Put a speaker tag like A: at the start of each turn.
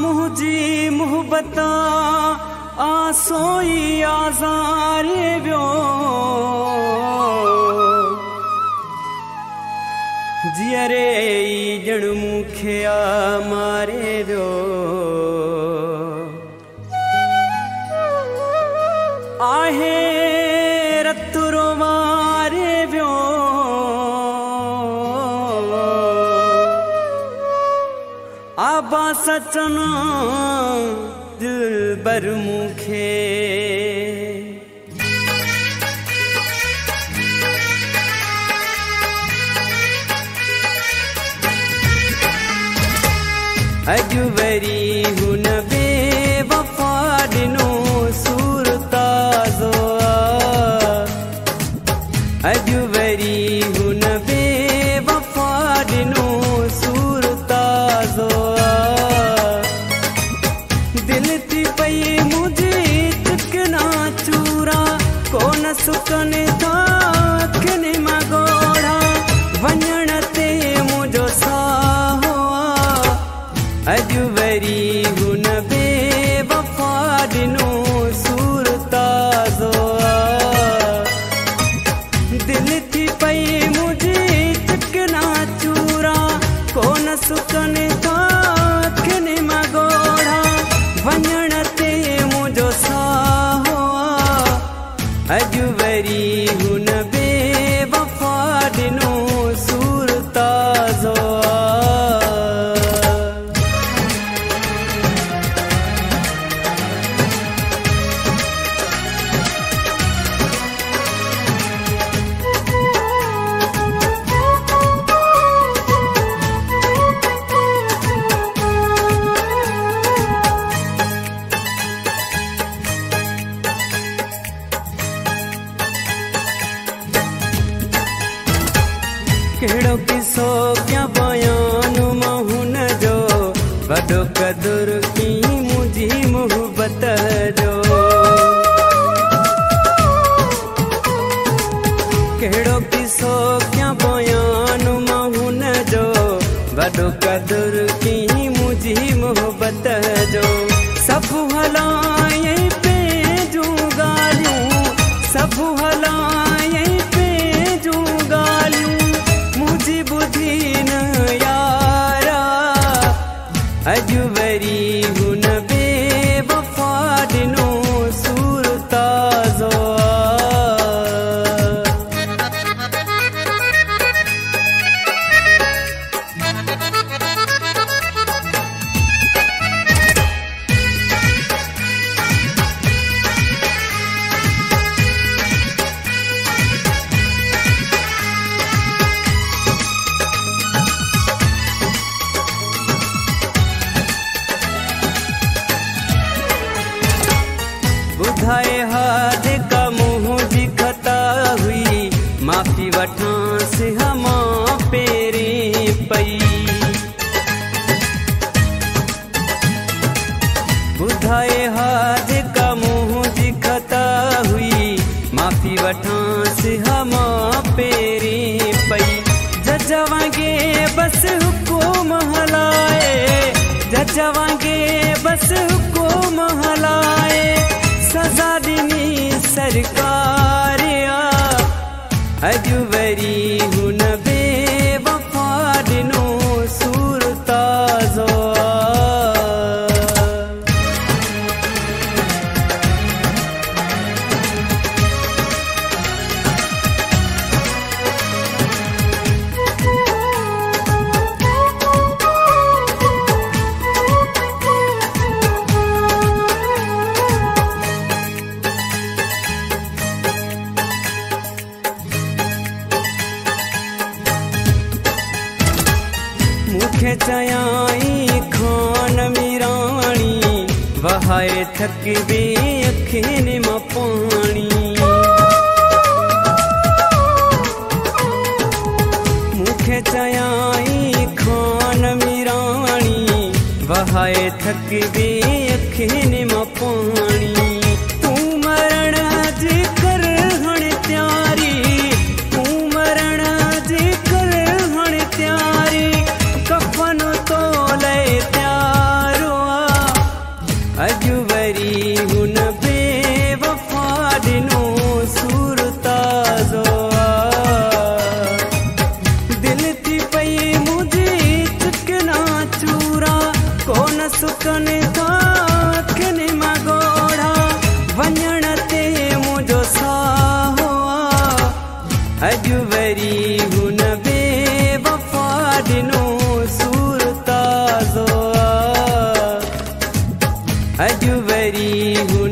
A: मुझी मुहबत आसोई आज़ारे वियो जियरे जण मूंखे मारे वियो आहे रतुरो मारे वियो आबा सचना दिलबर मूंखे अॼु वरी हुन बेवफा ॾिनो सूर ताज़ो अॼु वरी हुन बेवफा ॾिनो सूर ताज़ो दिल थी पई मुझे चिकना चूरा कोन सुकने था अखियुनि मां ॻोढ़ा वञण ते मुंहिंजो साहो अॼु वरी हुन बेवफा ॾिनो सूर ताज़ो दिल थी पई मुझे चिकना चूरा कोन सुकने था अखियुनि मां ॻोढ़ा वञण ते मुंहिंजो साहो अॼु वरी हुन बेवफा ॾिनो सूर ताज़ो कहिड़ो किसो क्या बयान मां हुन जो वॾो क़दुर की मुंहिंजी मुहबत जो कहिड़ो किसो क्या बयान मां हुन जो वॾो क़दुर की मुंहिंजी मुहबत जो सभु हलायईं पंहिंजूं ॻाल्हियूं सभु हलायईं पंहिंजूं ॻाल्हियूं मुझी बुधी न यारा अॼु वरी हुन बेवफा ॾिनो सूर ताज़ो ॿुधाए हाद का मुंहिंजी ख़ता हुई माफ़ी वठांसि मां पहिरीं पई ॿुधाए हाद का मुंहिंजी ख़ता हुई माफ़ी वठांसि मां पहिरीं पई जज वांगे बस हुकुम हलाए जज वांगे बस हुकुम हलाए सज़ा ॾिनी सरकार अॼु वरी हुन बेवफा ॾिनो सूर ताज़ो मूंखे चयाई खान मीराणी वहाए थक बे अखियुनि मां पाणी मूंखे चयाई खान मीराणी वहाए थक बे अखियुनि मां पाणी तूं मरण जी कर हाणे तयारी तूं मरण जी कर हाणे तयारी कफन तो लए तयारो सुकने था अखियुनि मां ॻोढ़ा वञण ते मुंहिंजो साहो अॼु वरी हुन बेवफा ॾिनो सूर ताज़ो अॼु वरी हुन